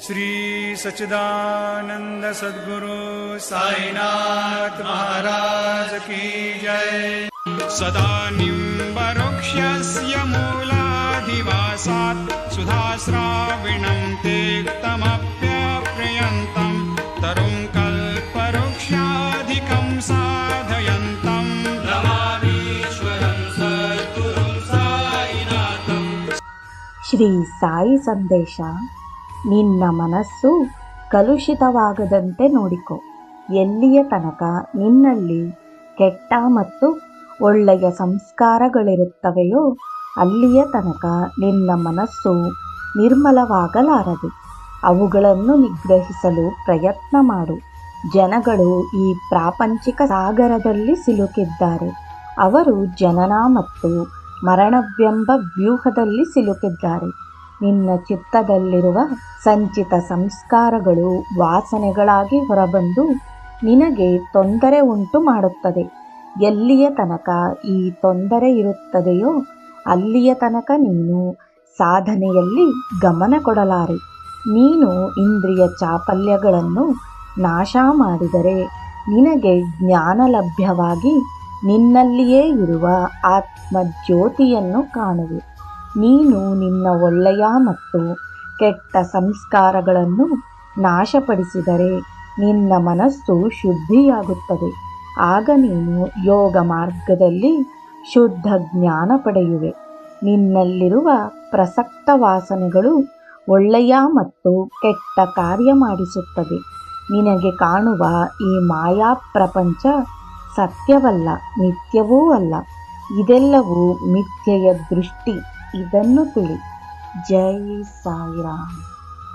श्री सच्चिदानंद सद्गुरु साईनाथ महाराज की जय। सदा निम्बवृक्षस्य मूलाधिवासात् सुधाश्राविणं तेक्तमप्यप्रियन्तं तरुं कल्पवृक्षाधिकं साधयन्तं नमामीश्वरं सद्गुरुं साईनाथं। ಶ್ರೀ ಸಾಯಿ ಸಂದೇಶ. ನಿನ್ನ ಮನಸ್ಸು ಕಲುಷಿತವಾಗದಂತೆ ನೋಡಿಕೊ. ಎಲ್ಲಿಯ ತನಕ ನಿನ್ನಲ್ಲಿ ಕೆಟ್ಟ ಮತ್ತು ಒಳ್ಳೆಯ ಸಂಸ್ಕಾರಗಳಿರುತ್ತವೆಯೋ ಅಲ್ಲಿಯ ತನಕ ನಿನ್ನ ಮನಸ್ಸು ನಿರ್ಮಲವಾಗಲಾರದು. ಅವುಗಳನ್ನು ನಿಗ್ರಹಿಸಲು ಪ್ರಯತ್ನ ಮಾಡು. ಜನಗಳು ಈ ಪ್ರಾಪಂಚಿಕ ಸಾಗರದಲ್ಲಿ ಸಿಲುಕಿದ್ದಾರೆ. ಅವರು ಜನನ ಮತ್ತು ಮರಣವೆಂಬ ವ್ಯೂಹದಲ್ಲಿ ಸಿಲುಕಿದ್ದಾರೆ. ನಿನ್ನ ಚಿತ್ತದಲ್ಲಿರುವ ಸಂಚಿತ ಸಂಸ್ಕಾರಗಳು ವಾಸನೆಗಳಾಗಿ ಹೊರಬಂದು ನಿನಗೆ ತೊಂದರೆ ಉಂಟು ಮಾಡುತ್ತದೆ. ಎಲ್ಲಿಯ ತನಕ ಈ ತೊಂದರೆ ಇರುತ್ತದೆಯೋ ಅಲ್ಲಿಯ ತನಕ ನೀನು ಸಾಧನೆಯಲ್ಲಿ ಗಮನ ಕೊಡಲಾರೆ. ನೀನು ಇಂದ್ರಿಯ ಚಾಪಲ್ಯಗಳನ್ನು ನಾಶ ಮಾಡಿದರೆ ನಿನಗೆ ಜ್ಞಾನ ಲಭ್ಯವಾಗಿ ನಿನ್ನಲ್ಲಿಯೇ ಇರುವ ಆತ್ಮಜ್ಯೋತಿಯನ್ನು ಕಾಣುವೆ. ನೀನು ನಿನ್ನ ಒಳ್ಳೆಯ ಮತ್ತು ಕೆಟ್ಟ ಸಂಸ್ಕಾರಗಳನ್ನು ನಾಶಪಡಿಸಿದರೆ ನಿನ್ನ ಮನಸ್ಸು ಶುದ್ಧಿಯಾಗುತ್ತದೆ. ಆಗ ನೀನು ಯೋಗ ಮಾರ್ಗದಲ್ಲಿ ಶುದ್ಧ ಜ್ಞಾನ ಪಡೆಯುವೆ. ನಿನ್ನಲ್ಲಿರುವ ಪ್ರಸಕ್ತ ವಾಸನೆಗಳು ಒಳ್ಳೆಯ ಮತ್ತು ಕೆಟ್ಟ ಕಾರ್ಯ ಮಾಡಿಸುತ್ತದೆ. ನಿನಗೆ ಕಾಣುವ ಈ ಮಾಯಾ ಪ್ರಪಂಚ ಸತ್ಯವಲ್ಲ, ನಿತ್ಯವೂ ಅಲ್ಲ. ಇದೆಲ್ಲವೂ ಮಿಥ್ಯೆಯ ದೃಷ್ಟಿ. ಇದನ್ನು ತಿಳಿ. ಜೈ ಸಾಯಿರಾಮ್.